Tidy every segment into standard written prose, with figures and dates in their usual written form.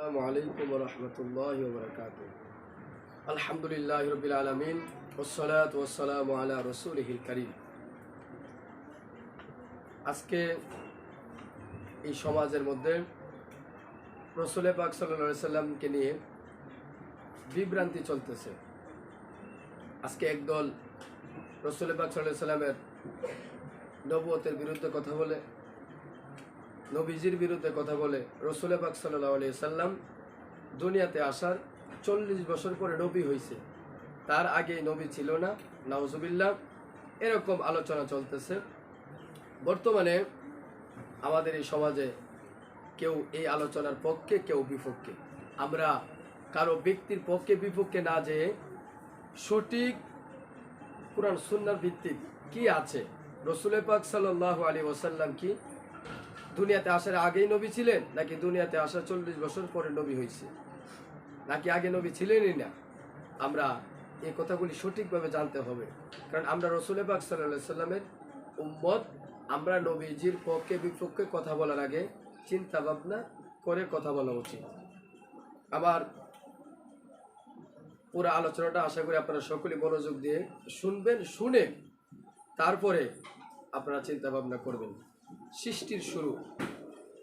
আসসালামু আলাইকুম ওয়া রাহমাতুল্লাহি ওয়া বারাকাতুহু। আলহামদুলিল্লাহি রাব্বিল আলামিন ওয়াসসালাতু ওয়াসসালামু আলা রাসূলিহিল কারীম। আজকে এই সমাজের মধ্যে রাসূল পাক সাল্লাল্লাহু আলাইহি সাল্লামকে নিয়ে বিভ্রান্তি চলতেছে। আজকে একদল রাসূল পাক সাল্লাল্লাহু আলাইহি সাল্লামের নবুয়তের বিরুদ্ধে কথা বলে, নবীজির বিরুদ্ধে কথা বলে। রাসূল পাক সাল্লাল্লাহু আলাইহি সাল্লাম দুনিয়াতে আসার 40 বছর পরে নবী হয়েছে, তার আগে নবী ছিল না, নাউজুবিল্লাহ। এরকম আলোচনা চলতেছে বর্তমানে আমাদের এই সমাজে। কেউ এই আলোচনার পক্ষে, কেউ বিপক্ষে। আমরা কারো ব্যক্তির পক্ষে বিপক্ষে না যেয়ে সঠিক কুরআন সুন্নাহর ভিত্তিক কি আছে, রাসূল পাক সাল্লাল্লাহু আলাইহি ওয়াসাল্লাম কি দুনিয়াতে আসার আগেই নবী ছিলেন, নাকি দুনিয়াতে আসার 40 বছর পরে নবী হয়েছে, নাকি আগে নবী ছিলেনই না, আমরা এই কথাগুলি সঠিকভাবে জানতে হবে। কারণ আমরা রাসূল পাক সাল্লাল্লাহু আলাইহি ওয়াসাল্লামের উম্মত। আমরা নবীজির পক্ষে বিপক্ষে কথা বলার আগে চিন্তা ভাবনা করে কথা বলা উচিত। আবার পুরো আলোচনাটা আশা করি আপনারা সকলে মনোযোগ দিয়ে শুনবেন, শুনে তারপরে আপনারা চিন্তা ভাবনা করবেন। সৃষ্টির শুরু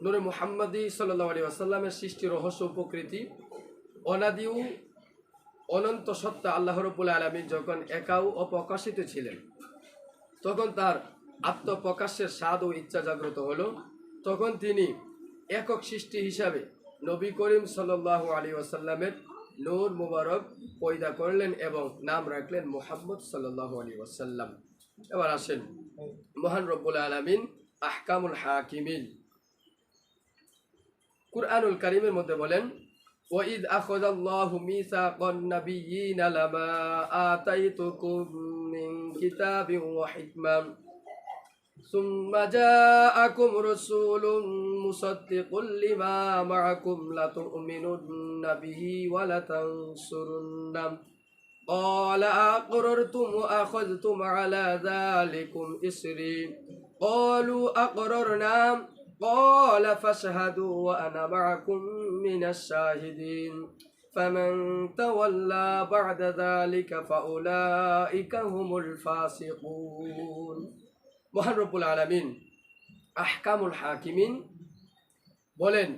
নূরে মুহাম্মাদি সাল্লাল্লাহু আলাইহি ওয়াসাল্লামের সৃষ্টি রহস্য প্রকৃতি অনাদি ও অনন্ত সত্তা আল্লাহ রাব্বুল আলামিন যখন একাও অপ্রকাশিত ছিলেন, তখন তার আত্মপ্রকাশের স্বাদ ও ইচ্ছা জাগ্রত হলো। তখন তিনি একক সৃষ্টি হিসাবে নবী করিম সাল্লাল্লাহু আলাইহি ওয়াসাল্লামের নূর মুবারক পয়দা করলেন এবং নাম রাখলেন মুহাম্মদ সাল্লাল্লাহু আলাইহি ওয়াসাল্লাম। এবার আসেন, মহান রব্বুল আলামিন আহকামুল হাকিমিন কুরআনুল কারীমের মধ্যে বলেন, ওয়াইদ আখাযাল্লাহু মিসাকান নাবিয়্যিনা লামা আতাইতুকুম মিন কিতাবিন ওয়া হিকমাম সুম্মা জাআকুম রাসূলুম মুসাদ্দিকুল লিমা মাআকুম লাতু'মিনুন্না বিহি ওয়া লাতানসুরুন্না قال أقررتم وأخذتم على ذلكم إصري قالوا أقررنا قال فاشهدوا وأنا معكم من الشاهدين فمن تولى بعد ذلك فأولئك هم الفاسقون। মহান রব্বুল আলামিন আহকামুল হাকিমিন বলেন,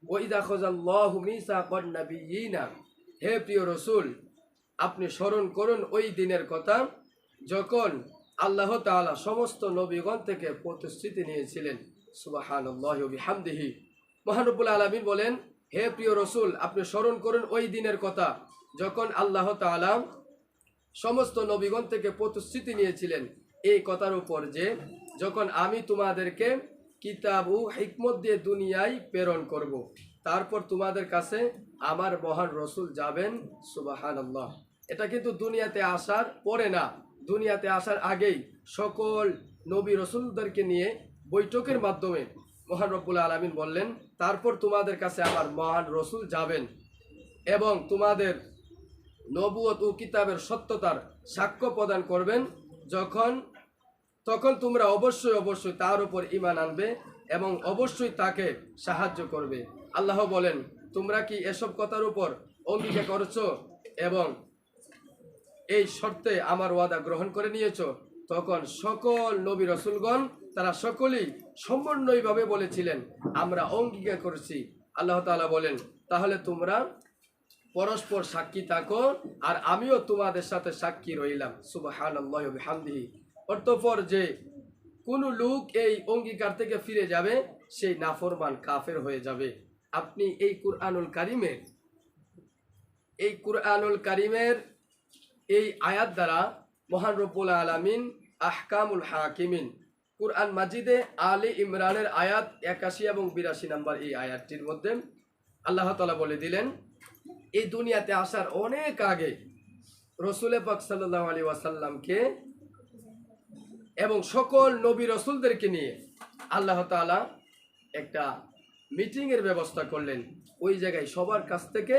ওয়াইদা খাযাল্লাহু মিসাকান নাবিয়্যিনা, হে প্রিয় রাসূল আপনি স্মরণ করুন ওই দিনের কথা যখন আল্লাহ তাআলা সমস্ত নবীগণ থেকে প্রতিশ্রুতি নিয়েছিলেন। সুবহানাল্লাহি ওয়া বিহামদিহি। মহান রব্বুল আলামিন বলেন, হে প্রিয় রাসূল আপনি স্মরণ করুন ওই দিনের কথা যখন আল্লাহ তাআলা সমস্ত নবীগণ থেকে প্রতিশ্রুতি নিয়েছিলেন এই কথার উপর যে যখন আমি তোমাদেরকে কিতাব ও হিকমত দিয়ে দুনিয়ায় প্রেরণ করব, তারপর তোমাদের কাছে আমার মহান রসুল যাবেন। সুবহানাল্লাহ। এটা কিন্তু দুনিয়াতে আসার পরে না, দুনিয়াতে আসার আগেই সকল নবী রসুলদেরকে নিয়ে বৈঠকের মাধ্যমে মহান রব্বুল আলামিন বললেন, তারপর তোমাদের কাছে আমার মহান রসুল যাবেন এবং তোমাদের নবুয়ত ও কিতাবের সত্যতার সাক্ষ্য প্রদান করবেন। তখন তোমরা অবশ্যই তার উপর ঈমান আনবে এবং অবশ্যই তাকে সাহায্য করবে। আল্লাহ বলেন, তোমরা কি এসব কথার উপর অঙ্গীকার করছো এবং এই শর্তে আমার ওয়াদা গ্রহণ করে নিয়েছো? তখন সকল নবী রসুলগণ তারা সকলেই সমন্বয়ভাবে বলেছিলেন, আমরা অঙ্গীকার করেছি। আল্লাহ তাআলা বলেন, তাহলে তোমরা পরস্পর সাক্ষী থাকো আর আমিও তোমাদের সাথে সাক্ষী রইলাম। সুবহানাল্লাহি ওয়া বিহামদিহি। অতঃপর যে কোনো লোক এই অঙ্গীকার থেকে ফিরে যাবে সেই নাফরমান কাফের হয়ে যাবে। আপনি এই কুরআনুল কারীমের এই আয়াত দ্বারা মহান রব্বুল আলামিন আহকামুল হাকিমিন কুরআন মাজিদে আলে ইমরানের আয়াত 81 এবং 82 নম্বর এই আয়াতটির মধ্যে আল্লাহ তাআলা বলে দিলেন, এই দুনিয়াতে আসার অনেক আগে রাসূল পাক সাল্লাল্লাহু আলাইহি ওয়াসাল্লামকে এবং সকল নবী রসুলদেরকে নিয়ে আল্লাহ তাআলা একটা মিটিংয়ের ব্যবস্থা করলেন। ওই জায়গায় সবার কাছ থেকে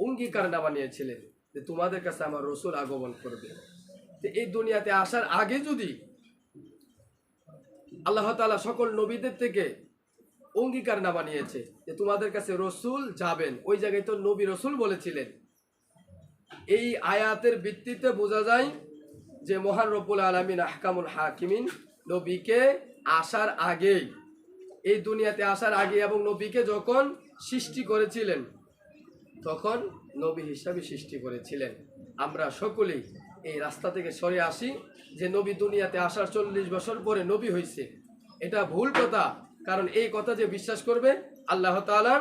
অঙ্গীকারনামা নিয়েছিলেন যে তোমাদের কাছে আমার রসুল আগমন করবে। তো এই দুনিয়াতে আসার আগে যদি আল্লাহ তাআলা সকল নবীদের থেকে অঙ্গীকারনামা নিয়েছে যে তোমাদের কাছে রসুল যাবেন। ওই জায়গায় তো নবী রসুল বলেছিলেন। এই আয়াতের ভিত্তিতে বোঝা যায় যে মহান রব্বুল আলামিন আহকামুল হাকিমিন নবীকে আসার আগেই, এই দুনিয়াতে আসার আগে এবং নবীকে যখন সৃষ্টি করেছিলেন তখন নবী হিসাবে সৃষ্টি করেছিলেন। আমরা সকলেই এই রাস্তা থেকে সরে আসি যে নবী দুনিয়াতে আসার 40 বছর পরে নবী হয়েছে, এটা ভুল কথা। কারণ এই কথা যে বিশ্বাস করবে, আল্লাহ তাআলা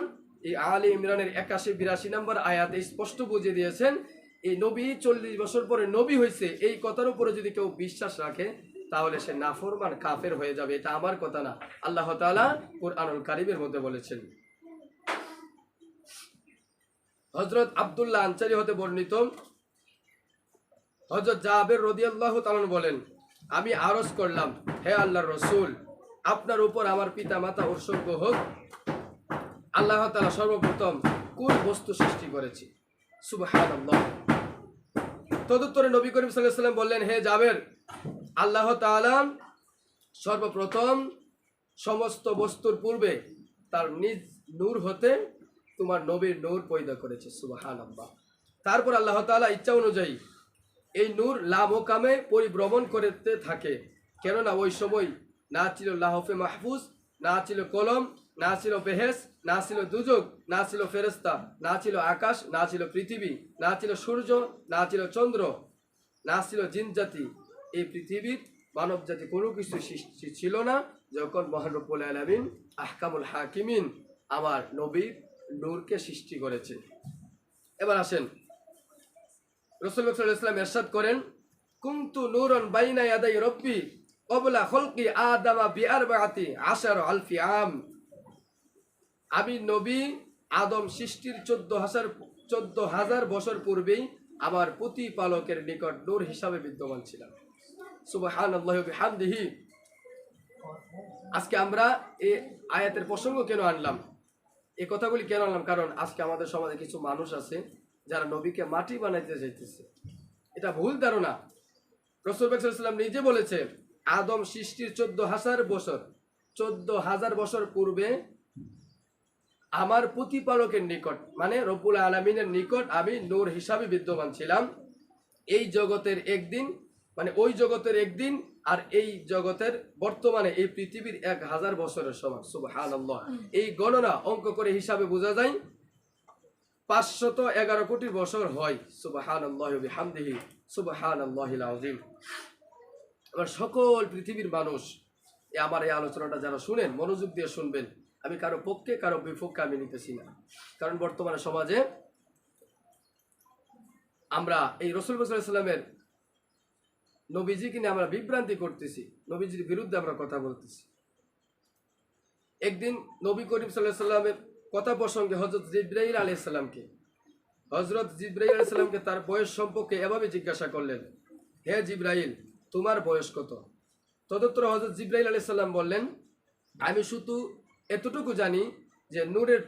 এই আলী ইমরানের 81-82 নম্বর আয়াতে স্পষ্ট বুঝিয়ে দিয়েছেন এই নবী 40 বছর পরে নবী হয়েছে, এই কথার উপরে যদি কেউ বিশ্বাস রাখে তাহলে সে নাফরমান কাফের হয়ে যাবে। এটা আমার কথা না, আল্লাহ তাআলা কুরআনুল কারীমের মধ্যে বলেছেন। হযরত আব্দুল্লাহ আনসারী হতে বর্ণিত, হযরত জাবের রাদিয়াল্লাহু তাআলা বলেন, আমি আরজ করলাম, হে আল্লাহর রাসূল, আপনার উপর আমার পিতা মাতা উৎসর্গ হোক, আল্লাহ তাআলা সর্বপ্রথম কোন বস্তু সৃষ্টি করেছে? সুবহানাল্লাহ। তদুত্তরে নবী করিম সাল্লাল্লাহু আলাইহি ওয়াসাল্লাম বললেন, হে জাবের, আল্লাহ তাআলা সর্বপ্রথম সমস্ত বস্তুর পূর্বে তার নিজ নূর হতে তোমার নবীর নূর পয়দা করেছে। সুবহানাল্লাহ। তারপর আল্লাহ তাআলা ইচ্ছা অনুযায়ী এই নূর লামকামে পরিভ্রমণ করতে থাকে, কেননা ওই সময় না ছিল লাহফে মাহফুজ, না ছিল কলম, না ছিল বেহেস, না ছিল দুজক, না ছিল ফেরেশতা, না ছিল আকাশ, না ছিল পৃথিবী, না ছিল সূর্য, না ছিল চন্দ্র, না ছিল জিন জাতি। এই পৃথিবীর মানব জাতি কোনো কিছু সৃষ্টি ছিল না যখন মহান রব্বুল আলামিন আহকামুল হাকিমিন আমার নবীর নূরকে সৃষ্টি করেছে। এবার আসেন, রাসূল সাল্লাল্লাহু আলাইহি ওয়াসাল্লাম ইরশাদ করেন, কুনতু নূরান বাইনা ইয়াদাই রব্বি ক্বাবলা খলকি আদামা বিআরবাআতি আশারা আলফি আম। আমি নবী আদম সৃষ্টির 14,000 বছর পূর্বেই আমার প্রতিপালকের নিকট নূর হিসাবে বিদ্যমান ছিলাম। সুবহানাল্লাহি ওয়া বিহামদিহি। আজকে আমরা এই আয়াতের প্রসঙ্গ কেন আনলাম, এই কথাগুলি কেন আনলাম? কারণ আজকে আমাদের সমাজে কিছু মানুষ আছে যারা নবীকে মাটি বানাইতে চাইতেছে। এটা ভুল ধারণা। রাসূল সাল্লাল্লাহু আলাইহি ওয়াসাল্লাম নিজে বলেছে, আদম সৃষ্টির 14,000 বছর পূর্বে আমার প্রতিপালকের নিকট, মানে রব্বুল আলামিনের নিকট আমি নূর হিসাবে বিদ্যমান ছিলাম। এই জগতের একদিন, মানে ওই জগতের একদিন আর এই জগতের বর্তমানে এই পৃথিবীর 1000 বছরের সমান। সুবহানাল্লাহ। এই গণনা অঙ্ক করে হিসাবে বোঝা যায় 511 কোটি বছর হয়। সুবহানাল্লাহি ওয়া বিহামদিহি, সুবহানাল্লাহিল আযীম। আমার সকল পৃথিবীর মানুষ আমার এই আলোচনাটা যারা শুনেন, মনোযোগ দিয়ে শুনবেন। আমি কারো পক্ষে কারো বিপক্ষে আমি নিতেছি না, কারণ বর্তমানে সমাজে আমরা এই রাসূল সাল্লাল্লাহু আলাইহি ওয়াসাল্লামের নবীজিকে নিয়ে আমরা বিভ্রান্তি করতেছি, নবীজির বিরুদ্ধে আমরা কথা বলতেছি। একদিন নবী করিম সাল্লাল্লাহু আলাইহি ওয়াসাল্লামের কথা প্রসঙ্গে হযরত জিবরাইল আলাইহিস সালামকে তার বয়স সম্পর্কে এভাবে জিজ্ঞাসা করলেন, হে জিবরাইল, তোমার বয়স কত? তদুত্তরে হযরত জিবরাইল আলাইহিস সালাম বললেন, আমি শুধু এতটুকু জানি যে নূরের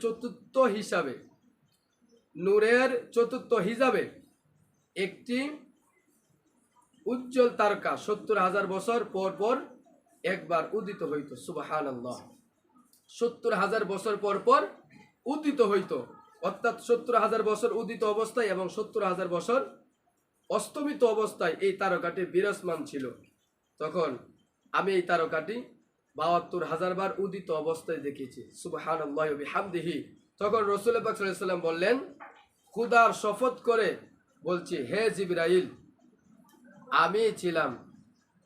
চতুর্থ হিসাবে একটি উজ্জ্বল তারকা 70,000 বছর পর পর একবার উদিত হইত। সুবহানাল্লাহ। 70,000 বছর পর পর উদিত হইত, অর্থাৎ 70,000 বছর উদিত অবস্থায় এবং 70,000 বছর অস্তমিত অবস্থায় এই তারকাটি বিরাজমান ছিল। তখন আমি এই তারকাটি 72,000 বার উদিত অবস্থায় দেখেছি। সুবহানাল্লাহি ওয়া বিহামদিহি। তখন রাসূল পাক সাল্লাল্লাহু আলাইহি ওয়াসাল্লাম বললেন, খোদার শপথ করে বলছি, হে জিবরাইল, আমি ছিলাম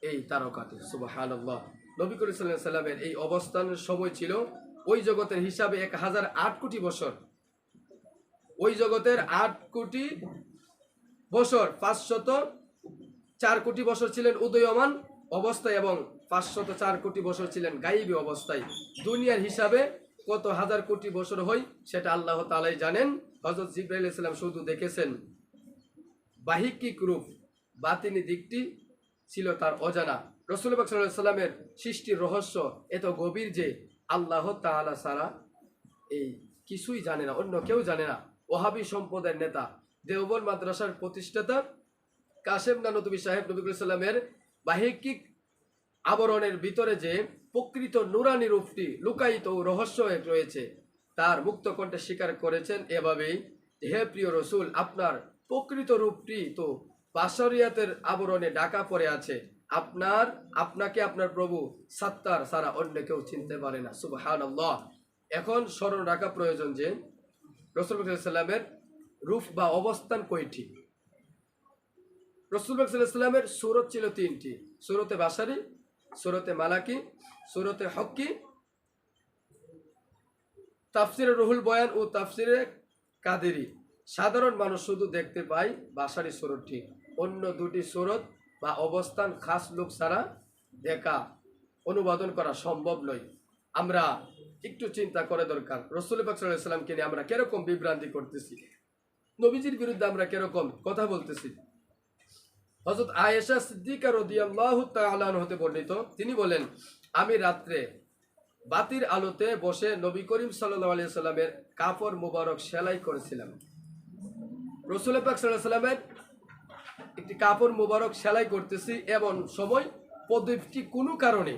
এই তারকাটি। সুবহানাল্লাহ। নবী করিম সাল্লাল্লাহু আলাইহি ওয়াসাল্লামের এই অবস্থানের সময় ছিল ওই জগতের হিসাবে 1008 কোটি বছর। ওই জগতের 8 কোটি বছর 504 কোটি বছর ছিলেন উদয়মান অবস্থায় এবং 504 কোটি বছর ছিলেন গায়েবী অবস্থায়। দুনিয়ার হিসাবে কত হাজার কোটি বছর হয় সেটা আল্লাহ তাআলাই জানেন। হযরত জিবরাইল আলাইহিস সালাম শুধু দেখেছেন বাহ্যিক রূপ, বাতিনি দিকটি ছিল তার অজানা। রাসূল পাক সাল্লাল্লাহু আলাইহি ওয়াসাল্লামের সৃষ্টির রহস্য এত গভীর যে আল্লাহ তাআলা ছাড়া এই কিছুই জানে না, অন্য কেউ জানে না। ওহাবী সম্প্রদায়ের নেতা, দেওবন্দ মাদ্রাসার প্রতিষ্ঠাতা কাশেম নানতুবি সাহেব নবী করিম সাল্লাল্লাহু আলাইহি ওয়াসাল্লামের বাহ্যিক আবরণের ভিতরে যে প্রকৃত নুরানি রূপটি লুকায়িত ও রহস্য রয়েছে তার মুক্ত কণ্ঠে স্বীকার করেছেন এভাবেই, হে প্রিয় রসুল, আপনার প্রকৃত রূপটি তো বাশরিয়াতের আবরণে ঢাকা পড়ে আছে। আপনাকে আপনার প্রভু সাত্তার ছাড়া অন্য কেউ চিনতে পারে না। সুবহানাল্লাহ। এখন স্মরণ রাখা প্রয়োজন যে রাসূলুল্লাহ সাল্লাল্লাহু আলাইহি ওয়াসাল্লামের রূপ বা অবস্থান কয়টি। রাসূলুল্লাহ সাল্লাল্লাহু আলাইহি ওয়াসাল্লামের সূরত ছিল তিনটি: সূরতে বাশারি, সূরতে মালাকি, সূরতে হক্কি। তাফসিরে রুহুল বয়ান ও তাফসিরে কাদেরি সাধারণ মানুষ শুধু দেখতে পায় বাশারি সূরতটি। অন্য দুটি সূরত বা অবস্থান খাস লোক ছাড়া দেখা অনুবাদন করা সম্ভব নয়। আমরা একটু চিন্তা করে দরকার, রাসূল পাক সাল্লাল্লাহু আলাইহি ওয়াসাল্লামকে নিয়ে আমরা কিরকম বিভ্রান্তি করতেছি, নবীজির বিরুদ্ধে আমরা কিরকম কথা বলতেছি। হযরত আয়েশা সিদ্দিকা রাদিয়াল্লাহু তাআলা আনহা হতে বর্ণিত, তিনি বলেন, আমি রাত্রে বাতির আলোতে বসে নবী করিম সাল্লাল্লাহু আলাইহি ওয়াসাল্লামের কাপড় মোবারক সেলাই করেছিলাম। রাসূল পাক সাল্লাল্লাহু আলাইহি ওয়াসাল্লামের একটি কাপড় মোবারক সেলাই করতেছি, এমন সময় প্রদীপটি কোনো কারণে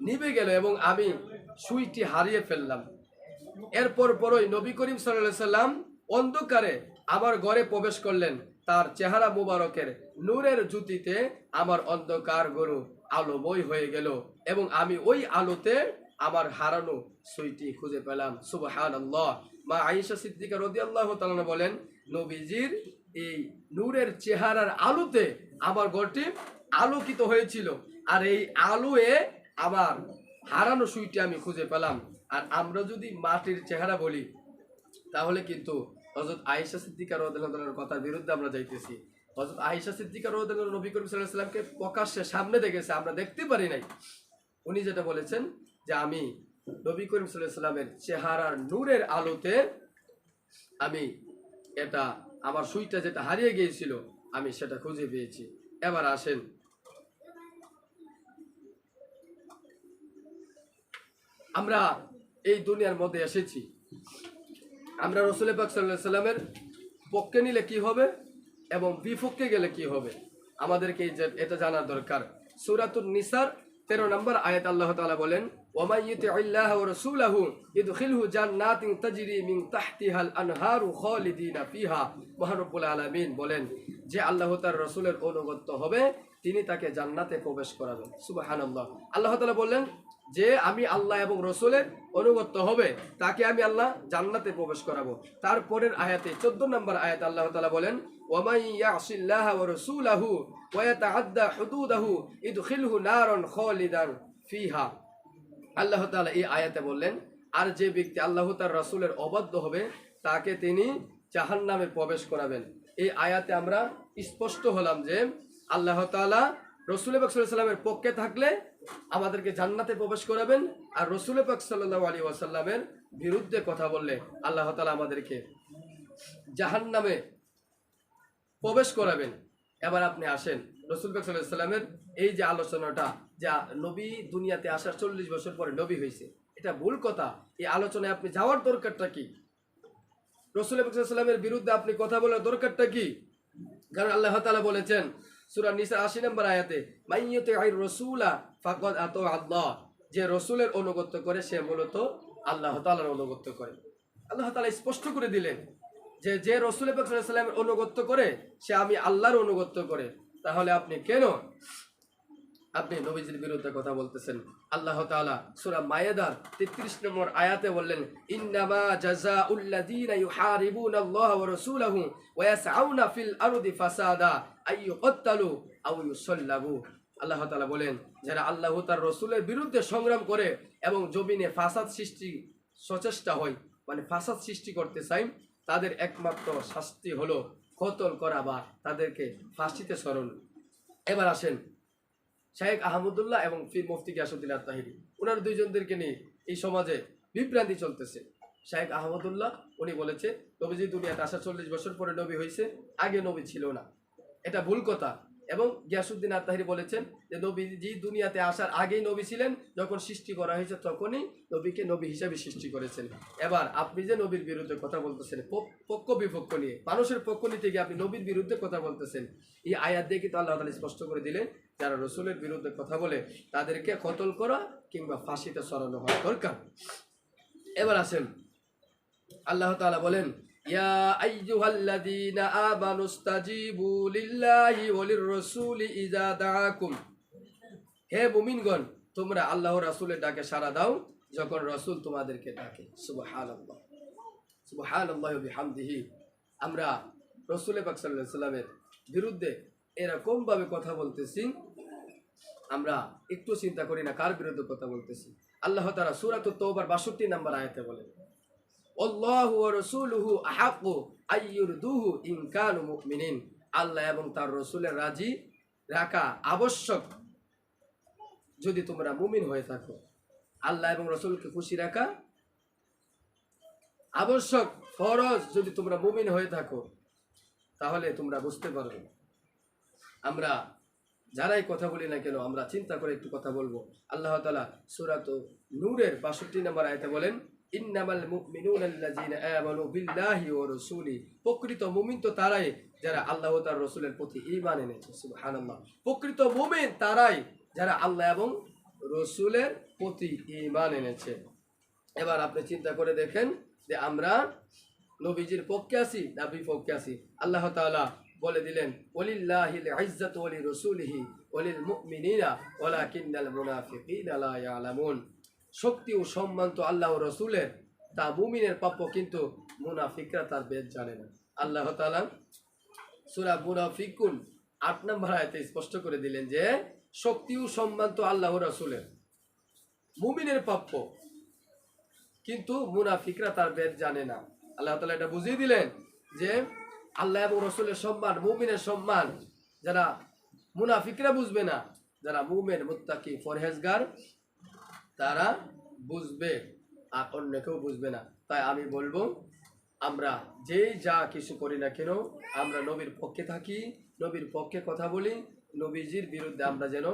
নিভে গেল এবং আমি সুইটি হারিয়ে ফেললাম। এরপর পরই নবী করিম সাল্লাল্লাহু আলাইহি ওয়াসাল্লাম অন্ধকারে আমার ঘরে প্রবেশ করলেন। তার চেহারা মুবারকের নূরের জ্যোতিতে আমার অন্ধকার গরু আলোময় হয়ে গেল এবং আমি ওই আলোতে আমার হারানো সুইটি খুঁজে পেলাম। সুবহানাল্লাহ। মা আয়েশা সিদ্দিকা রাদিয়াল্লাহু তাআলা বলেন, নবীজির এই নূরের চেহারার আলোতে আমার ঘরটি আলোকিত হয়েছিল, আর এই আলোয়ে আমার হারানো সুইটি আমি খুঁজে পেলাম। আর আমরা যদি মাটির চেহারা বলি তাহলে কিন্তু হযরত আয়েশা সিদ্দিকা রাদিয়াল্লাহু তাআলার কথার বিরুদ্ধে আমরা যাইতেছি। হযরত আয়েশা সিদ্দিকা রাদিয়াল্লাহু তাআলা নবী করিম সাল্লাল্লাহু আলাইহি ওয়াসাল্লামকে প্রকাশ্যে সামনে দেখেছে, আমরা দেখতে পারি নাই। উনি যেটা বলেছেন যে আমি নবী করিম সাল্লাল্লাহু আলাইহি ওয়াসাল্লামের চেহারার নূরের আলোতে আমি এটা আমার সুইটা যেটা হারিয়ে গিয়েছিল আমি সেটা খুঁজে পেয়েছি। এবার আসেন, আমরা এই দুনিয়ার মধ্যে এসেছি, আমরা রাসূল পাক সাল্লাল্লাহু আলাইহি ওয়াসাল্লামের পক্ষে নিলে কি হবে এবং বিপক্ষে গেলে কি হবে, আমাদেরকে এটা জানার দরকার। সূরাতুন নিসার 13 নম্বর আয়াত আল্লাহ তাআলা বলেন, ওয়া মান ইউতিইল্লাহ ওয়া রাসূলাহু ইদখিলহু জান্নাতিন তাজরি মিন তাহতিহাল আনহারু খালিদিনা ফিহা। মহান রব্বুল আলামিন বলেন, যে আল্লাহ তার রাসূলের অনুগত হবে তিনি তাকে জান্নাতে প্রবেশ করাবেন। সুবহানাল্লাহ। আল্লাহ তাআলা বললেন যে আমি আল্লাহ এবং রাসূলের অনুগত হবে তাকে আমি আল্লাহ জান্নাতে প্রবেশ করাবো। তারপরের আয়াতে 14 নম্বর আয়াত আল্লাহ তাআলা বলেন, ওয়া মান ইয়াসিল্লাহ ওয়া রাসূলাহু ওয়া ইয়াতাআদ্দা হুদুদাহু ইদখিলহু নারান খালিদান ফিহা। আল্লাহ তাআলা এই আয়াতে বললেন, আর যে ব্যক্তি আল্লাহ তার রাসূলের অবাধ্য হবে তাকে তিনি জাহান্নামে প্রবেশ করাবেন। এই আয়াতে আমরা স্পষ্ট হলাম যে আল্লাহ তাআলা রাসূল পাক সাল্লাল্লাহু আলাইহি ওয়াসাল্লামের পক্ষে থাকলে আমাদেরকে জান্নাতে প্রবেশ করাবেন, আর রাসূল পাক সাল্লাল্লাহু আলাইহি ওয়াসাল্লামের বিরুদ্ধে কথা বললে আল্লাহ তাআলা আমাদেরকে জাহান্নামে প্রবেশ করাবেন। এবার আপনি আসেন, রাসূল পাক সাল্লাল্লাহু আলাইহি ওয়াসাল্লামের এই যে আলোচনাটা, যা নবী দুনিয়াতে আসার 40 বছর পরে নবী হয়েছে, এটা ভুল কথা। এই আলোচনায় আপনি যাওয়ার দরকারটা কি? রাসূল পাক সাল্লাল্লাহু আলাইহি ওয়াসাল্লামের বিরুদ্ধে আপনি কথা বলার দরকারটা কি? কারণ আল্লাহ তাআলা বলেছেন সূরা নিসা 80 নম্বর আয়াতে, মাইয়ুতি'আর রাসূলা ফাকাদ আতা আল্লাহ, যে রাসূলের অনুগত করে সে মূলত আল্লাহ তাআলার অনুগত করে। আল্লাহ তাআলা স্পষ্ট করে দিলেন যে যে রাসূল পাক সাল্লাল্লাহু আলাইহি ওয়াসাল্লামের অনুগত করে সে আমি আল্লাহর অনুগত করে। তাহলে আপনি কেন আপনি নবীজির বিরুদ্ধে কথা বলতেছেন? আল্লাহ তাআলা সূরা মায়েদার 33 নম্বর আয়াতে বললেন, ইন্নামা জাযাউল লাযীনা ইউহারিবুনাল্লাহ ওয়া রাসূলাহু ওয়া ইয়াসআউনা ফিল আরদি ফাসাদা আইয়ুকতালু আও ইউসাল্লাবু। আল্লাহ তাআলা বলেন, যারা আল্লাহ তার রাসূলের বিরুদ্ধে সংগ্রাম করে এবং জমিনে ফাসাদ সৃষ্টি সচেষ্টা হয়, মানে ফাসাদ সৃষ্টি করতে চায়, তাদের একমাত্র শাস্তি হলো কতল করা বা তাদেরকে ফাঁসিতে সরানো। এবার আসেন, শাইখ আহমদুল্লাহ এবং পীর মুফতি গিয়াসউদ্দিন আত-তাহিরি, ওনার দুইজনদেরকে নিয়ে এই সমাজে বিভ্রান্তি চলতেছে। শাইখ আহমদুল্লাহ উনি বলেছে নবীজি দুনিয়াতে আসার 40 বছর পরে নবী হয়েছে, আগে নবী ছিল না, এটা ভুল কথা। এবং গিয়াসউদ্দিন আত-তাহিরি বলেছেন যে নবীজি দুনিয়াতে আসার আগেই নবী ছিলেন, যখন সৃষ্টি করা হয়েছে তখনই নবীকে নবী হিসাবে সৃষ্টি করেছেন। এবার আপনি যে নবীর বিরুদ্ধে কথা বলতেছেন পক্ষ বিপক্ষ নিয়ে, মানুষের পক্ষ নিতে গিয়ে আপনি নবীর বিরুদ্ধে কথা বলতেছেন, এই আয়াত দিয়ে কিন্তু আল্লাহ তাআলা স্পষ্ট করে দিলেন যারা রসুলের বিরুদ্ধে কথা বলে তাদেরকে কতল করা কিংবা ফাঁসিতে চড়ানো হওয়া দরকার। এবার আসেন, আল্লাহ তাআলা বলেন, ইয়া আইয়ুহাল্লাযীনা আমানুস্তাজিবু লিল্লাহি ওয়া লির-রাসূলি ইযা দাআকুম, হে মুমিনগণ তোমরা আল্লাহ রাসূলের ডাকে সাড়া দাও যখন রাসূল তোমাদেরকে ডাকে। সুবহানাল্লাহ, সুবহানাল্লাহি ওয়া বিহামদিহি। আমরা রাসূল পাক সাল্লাল্লাহু আলাইহি ওয়াসাল্লামের বিরুদ্ধে এরকম ভাবে কথা বলতেছি, আমরা একটু চিন্তা করি না কার বিরুদ্ধে কথা বলতেছি। আল্লাহ তাআলা সূরাতুত তাওবার 62 নম্বর আয়াতে বলেন, আল্লাহু ওয়া রাসূলুহু আহাক্কু আইয়ুরদুহু ইন কানু মুমিনিন, আল্লাহ এবং তার রাসূলের রাজি রাখা আবশ্যক যদি তোমরা মুমিন হয়ে থাকো। আল্লাহ এবং রাসূলকে খুশি রাখা আবশ্যক, ফরজ যদি তোমরা মুমিন হয়ে থাকো, তাহলে তোমরা বুঝতে পারবে। আমরা যারাই কথা বলি না কেন আমরা চিন্তা করে একটু কথা বলবো। আল্লাহ তাআলা সূরাত নূরের 62 নম্বর আয়াতে বলেন, ইন্নামাল মুমিনুনা আল্লাযীনা আমানু বিল্লাহি ওয়া রাসূলি, প্রকৃত মুমিন তো তারাই যারা আল্লাহ ও তার রাসূলের প্রতি ঈমান এনেছে। সুবহানাল্লাহ, প্রকৃত মুমিন তারাই যারা আল্লাহ এবং রাসূলের প্রতি ঈমান এনেছে। এবার আপনি চিন্তা করে দেখেন যে আমরা নবীজির পক্ষে আছি না বিপক্ষে আছি। আল্লাহ তাআলা বলে দিলেন, ওয়ালিল্লাহিল ইজ্জাতু ওয়া লিরাসূলিহি ওয়া লিল মুমিনিনা ওয়ালাকিন্নাল মুনাফিকিনা লা ইয়ালামুন, শক্তি ও সম্মান তো আল্লাহ ও রাসূলের, তা মুমিনের প্রাপ্য, কিন্তু মুনাফিকরা তার ভেদ জানে না। আল্লাহ তাআলা সূরা মুনাফিকুন 8 নম্বর আয়াতে স্পষ্ট করে দিলেন যে শক্তি ও সম্মান তো আল্লাহ ও রাসূলের, মুমিনের প্রাপ্য, কিন্তু মুনাফিকরা তার ভেদ জানে না। আল্লাহ তাআলা এটা বুঝিয়ে দিলেন যে আল্লাহ এবং রাসূলের সম্মান, মুমিনের সম্মান যারা মুনাফিকরা বুঝবে না, যারা মুমিন মুত্তাকি পরহেজগার তারা বুঝবে, আর অন্য কেউ বুঝবে না। তাই আমি বলবো, আমরা যেই যা কিছু করি না কেন আমরা নবীর পক্ষে থাকি, নবীর পক্ষে কথা বলি, নবীজির বিরুদ্ধে আমরা যেন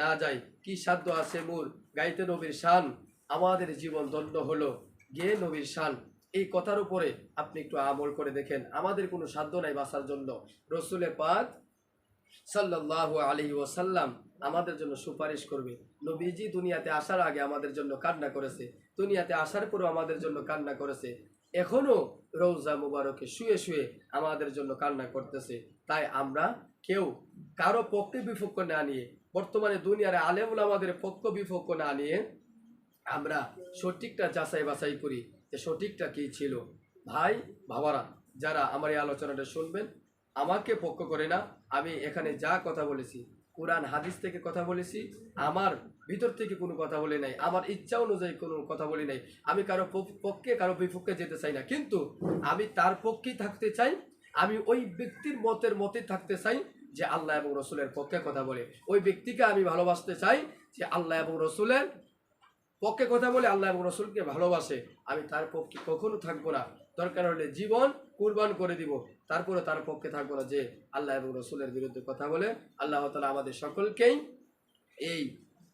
না যাই। কি সাধ্য আছে মোর গাইতে নবীর শান, আমাদের জীবন দণ্ড হলো গিয়ে নবীর শান। এই কথার উপরে আপনি একটু আমল করে দেখেন, আমাদের কোনো সাধ্য নাই বাঁচার জন্য। রাসূল পাক সাল্লাল্লাহু আলাইহি ওয়াসাল্লাম আমাদের জন্য সুপারিশ করবে। নবীজি দুনিয়াতে আসার আগে আমাদের জন্য কান্না করেছে, দুনিয়াতে আসার পরেও আমাদের জন্য কান্না করেছে, এখনো রওজা মুবারকে শুয়ে শুয়ে আমাদের জন্য কান্না করতেছে। তাই আমরা কেউ কারো পক্ষে বিপক্ষ না নিয়ে, বর্তমানে দুনিয়ার আলেম ওলামাদের পক্ষ বিপক্ষ না নিয়ে আমরা সঠিকটা যাচাই বাছাই করি যে সঠিকটা কি ছিল। ভাই বাবারা, যারা আমার এই আলোচনাটা শুনবেন, আমাকে পক্ষ করে না, আমি এখানে যা কথা বলেছি কোরআন হাদিস থেকে কথা বলেছি, আমার ভিতর থেকে কোনো কথা বলি নাই, আমার ইচ্ছা অনুযায়ী কোনো কথা বলি নাই। আমি কারো পক্ষে কারো বিপক্ষে যেতে চাই না, কিন্তু আমি তার পক্ষেই থাকতে চাই, আমি ওই ব্যক্তির মতে থাকতে চাই যে আল্লাহ এবং রাসূলের পক্ষে কথা বলে। ওই ব্যক্তিকে আমি ভালোবাসতে চাই যে আল্লাহ এবং রাসূলের পক্ষে কথা বলে, আল্লাহ এবং রাসূলকে ভালোবাসে। আমি তার পক্ষে কখনো থাকবো না, দরকার হলে জীবন কুরবান করে দিব, তারপরে তার পক্ষে থাকবো না যে আল্লাহ এবং রাসূলের বিরুদ্ধে কথা বলে। আল্লাহ তাআলা আমাদের সকলকেই এই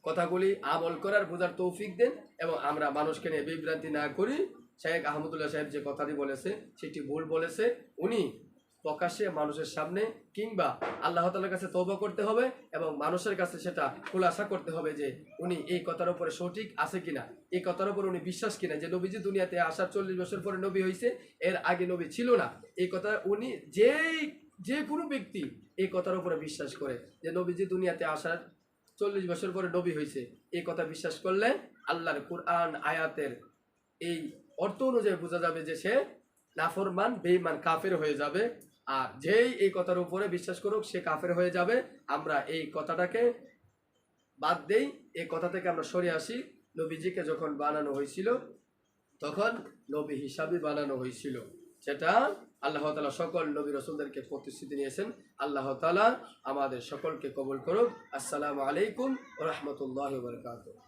কথাগুলি আমল করার বোঝার তৌফিক দেন, এবং আমরা মানুষকে নিয়ে বিভ্রান্তি না করি। শেখ আহমদুল্লাহ সাহেব যে কথাটি বলেছে সেটি ভুল বলেছে। উনি প্রকাশ্যে মানুষের সামনে কিংবা আল্লাহ তাআলার কাছে তওবা করতে হবে এবং মানুষের কাছে সেটা খোলাসা করতে হবে যে উনি এই কথার উপরে সঠিক আছে কিনা, এই কথার উপরে উনি বিশ্বাস কিনা যে নবীজি দুনিয়াতে আসার 40 বছর পরে নবী হয়েছে, এর আগে নবী ছিল না। এই কথা উনি যে কোনো ব্যক্তি এই কথার উপরে বিশ্বাস করে যে নবীজি দুনিয়াতে আসার 40 বছর পরে নবী হয়েছে, এই কথা বিশ্বাস করলে আল্লাহর কুরআন আয়াতের এই অর্থ অনুযায়ী বোঝা যাবে যে সে নাফরমান, বেঈমান, কাফের হয়ে যাবে। আর যেই এই কথার উপরে বিশ্বাস করুক সে কাফের হয়ে যাবে। আমরা এই কথাটাকে বাদ দেই, এই কথা থেকে আমরা সরে আসি। নবীজিকে যখন বানানো হয়েছিল তখন নবী হিসাবে বানানো হয়েছিল, সেটা আল্লাহ তাআলা সকল নবী রাসূলদেরকে প্রতিশ্রুতি নিয়েছেন। আল্লাহ তাআলা আমাদের সকলকে কবুল করুক। আসসালামু আলাইকুম ওয়া রাহমাতুল্লাহি ওয়া বারাকাতুহু।